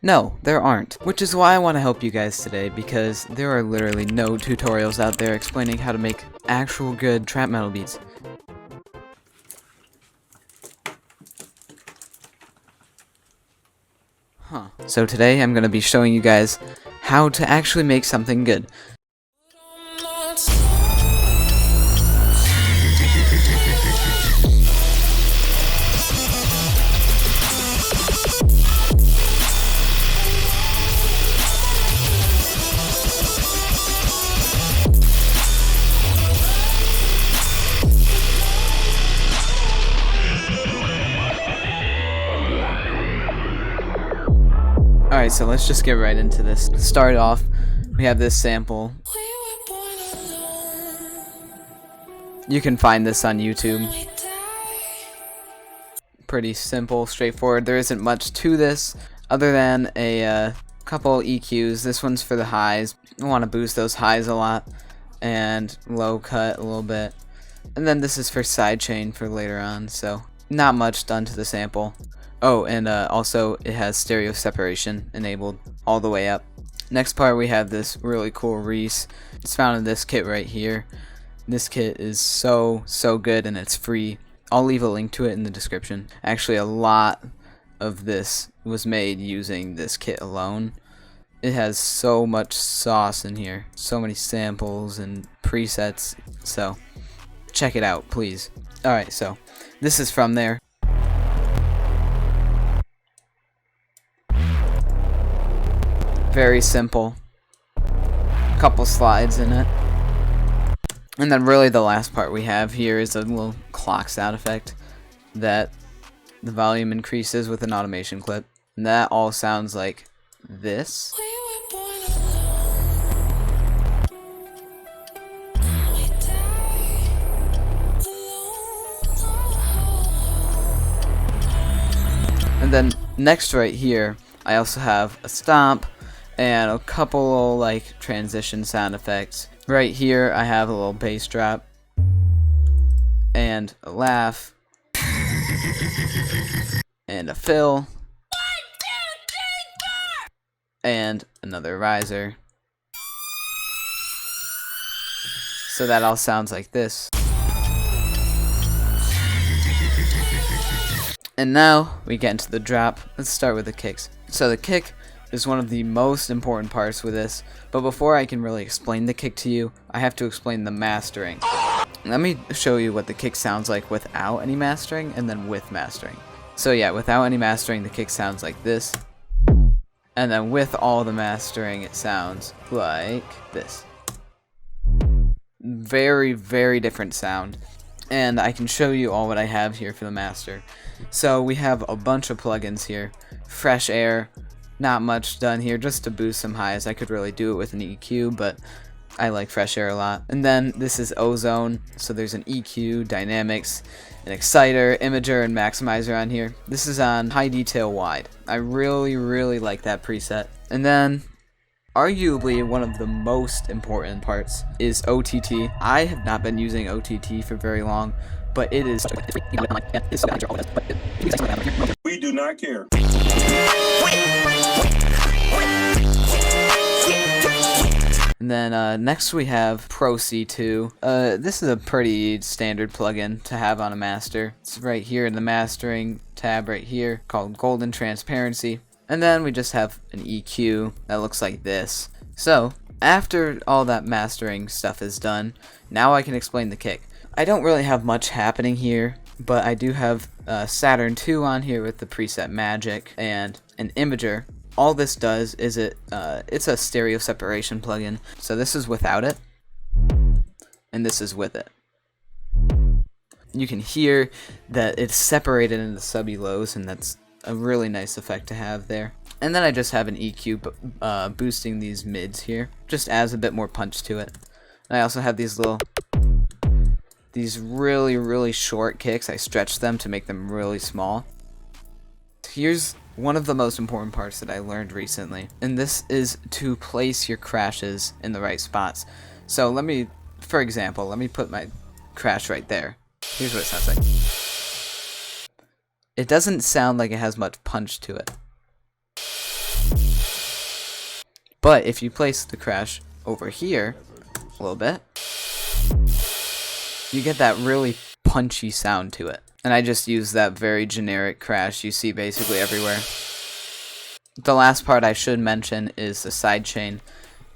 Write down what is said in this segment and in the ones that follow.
No, there aren't. Which is why I want to help you guys today, because there are literally no tutorials out there explaining how to make actual good trap metal beats. So today I'm going to be showing you guys how to actually make something good. Alright, so let's just get right into this. To start off, we have this sample. You can find this on YouTube. Pretty simple, straightforward. There isn't much to this other than a couple EQs. This one's for the highs. I want to boost those highs a lot. And low cut a little bit. And then this is for sidechain for later on, so not much done to the sample. Oh, and also it has stereo separation enabled all the way up. Next part, we have this really cool Reese. It's found in this kit right here. This kit is so good, and it's free. I'll leave a link to it in the description. Actually, a lot of this was made using this kit alone. It has so much sauce in here, so many samples and presets, so check it out, please. Alright, so this is from there. Very simple. Couple slides in it. And then really the last part we have here is a little clock sound effect that the volume increases with an automation clip. And that all sounds like this. And then next right here, I also have a stomp and a couple like transition sound effects. Right here I have a little bass drop and a laugh and a fill and another riser. So that all sounds like this. And now we get into the drop. Let's start with the kicks. So the kick is one of the most important parts with this, but before I can really explain the kick to you, I have to explain the mastering. Let me show you what the kick sounds like without any mastering and then with mastering. So yeah, without any mastering, the kick sounds like this, and then with all the mastering, it sounds like this. Very different sound. And I can show you all what I have here for the master. So we have a bunch of plugins here. Fresh Air, not much done here, just to boost some highs. I could really do it with an EQ, but I like Fresh Air a lot. And then this is Ozone, so there's an EQ, dynamics, an exciter, imager, and maximizer on here. This is on high detail wide. I really like that preset. And then arguably one of the most important parts is OTT. I have not been using OTT for very long, but it is. We do not care. And then next we have Pro C2. This is a pretty standard plugin to have on a master. It's right here in the mastering tab right here called Golden Transparency. And then we just have an EQ that looks like this. So after all that mastering stuff is done, now I can explain the kick. I don't really have much happening here, but I do have Saturn 2 on here with the preset Magic and an imager. All this does is it's a stereo separation plugin. So this is without it, and this is with it. You can hear that it's separated into subby lows, and that's a really nice effect to have there. And then I just have an EQ boosting these mids here, just adds a bit more punch to it. And I also have these really short kicks. I stretch them to make them really small. Here's one of the most important parts that I learned recently, and this is to place your crashes in the right spots. So for example, let me put my crash right there. Here's what it sounds like. It doesn't sound like it has much punch to it. But if you place the crash over here a little bit, you get that really punchy sound to it. And I just use that very generic crash you see basically everywhere. The last part I should mention is the sidechain.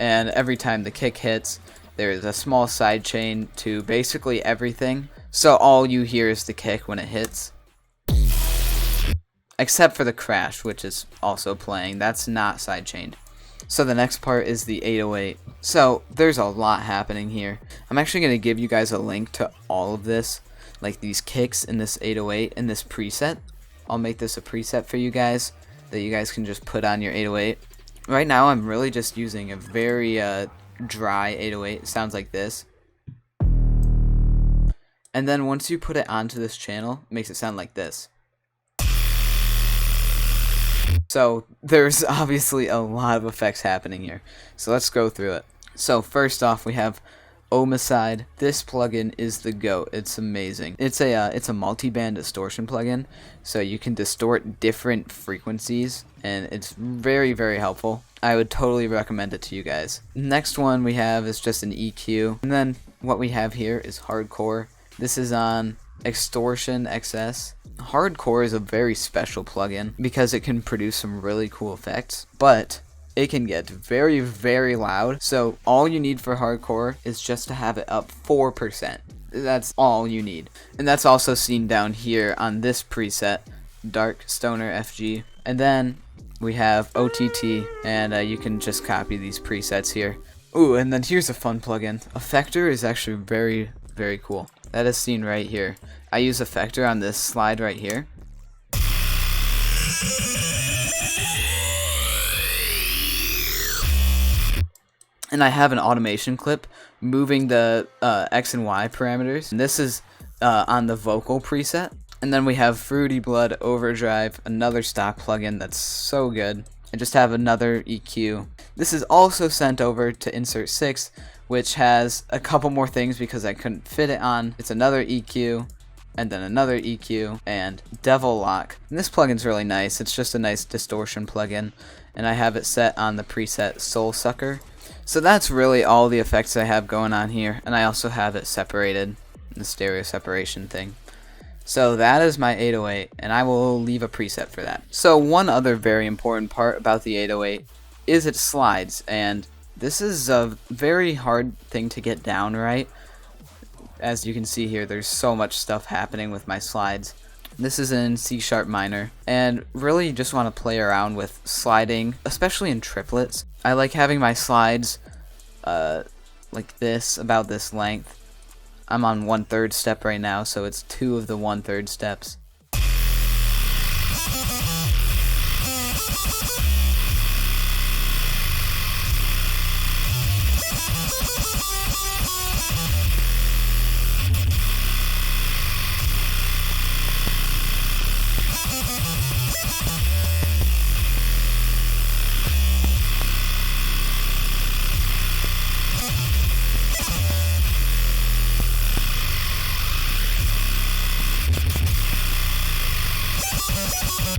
And every time the kick hits, there is a small sidechain to basically everything. So all you hear is the kick when it hits. Except for the crash, which is also playing. That's not sidechained. So the next part is the 808. So there's a lot happening here. I'm actually going to give you guys a link to all of this. Like these kicks in this 808 and this preset. I'll make this a preset for you guys that you guys can just put on your 808. Right now I'm really just using a very dry 808. It sounds like this. And then once you put it onto this channel, it makes it sound like this. So there's obviously a lot of effects happening here. So let's go through it. So first off, we have Homicide. This plugin is the GOAT. It's amazing. It's a multi-band distortion plugin, so you can distort different frequencies, and it's very, very helpful. I would totally recommend it to you guys. Next one we have is just an EQ, and then what we have here is Hardcore. This is on Extortion XS. Hardcore is a very special plugin because it can produce some really cool effects, but it can get very, very loud. So all you need for Hardcore is just to have it up 4%. That's all you need. And that's also seen down here on this preset, Dark Stoner FG. And then we have OTT, and you can just copy these presets here. Ooh, and then here's a fun plugin. Effector is actually very, very cool. That is seen right here. I use Effector on this slide right here. And I have an automation clip moving the X and Y parameters. And this is on the vocal preset. And then we have Fruity Blood Overdrive, another stock plugin that's so good. I just have another EQ. This is also sent over to Insert 6, which has a couple more things because I couldn't fit it on. It's another EQ, and then another EQ, and Devil Lock. And this plugin's really nice. It's just a nice distortion plugin, and I have it set on the preset Soul Sucker. So that's really all the effects I have going on here, and I also have it separated, the stereo separation thing. So that is my 808, and I will leave a preset for that. So one other very important part about the 808 is its slides, and this is a very hard thing to get down right. As you can see here, there's so much stuff happening with my slides. This is in C# minor, and really you just want to play around with sliding, especially in triplets. I like having my slides like this, about this length. I'm on 1/3 step right now, so it's 2 of the 1/3 steps.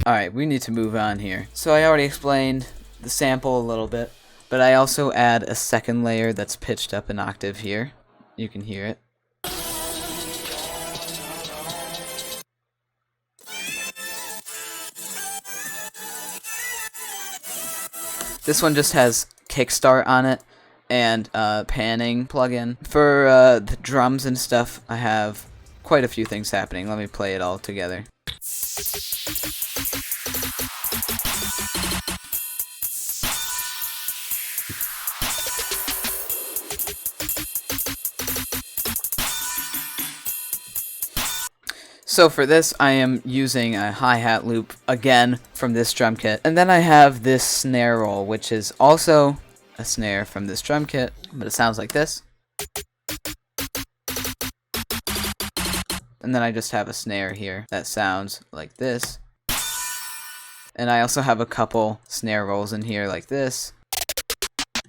Alright, we need to move on here. So I already explained the sample a little bit, but I also add a second layer that's pitched up an octave here. You can hear it. This one just has kickstart on it and panning plugin. For the drums and stuff, I have quite a few things happening. Let me play it all together. So for this, I am using a hi-hat loop again from this drum kit. And then I have this snare roll, which is also a snare from this drum kit, but it sounds like this. And then I just have a snare here that sounds like this. And I also have a couple snare rolls in here like this.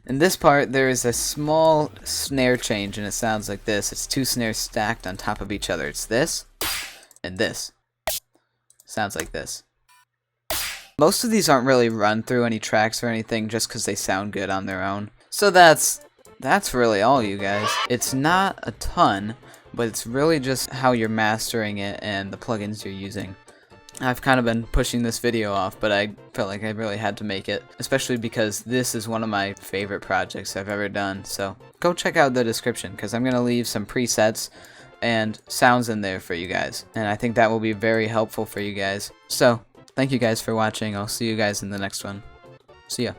In this part, there is a small snare change, and it sounds like this. It's 2 snares stacked on top of each other. It's this. And this sounds like this. Most of these aren't really run through any tracks or anything just because they sound good on their own. So that's really all, you guys. It's not a ton, but it's really just how you're mastering it and the plugins you're using. I've kind of been pushing this video off, but I felt like I really had to make it, especially because this is one of my favorite projects I've ever done. So go check out the description, because I'm going to leave some presets and sounds in there for you guys, and I think that will be very helpful for you guys. So thank you guys for watching. I'll see you guys in the next one. See ya.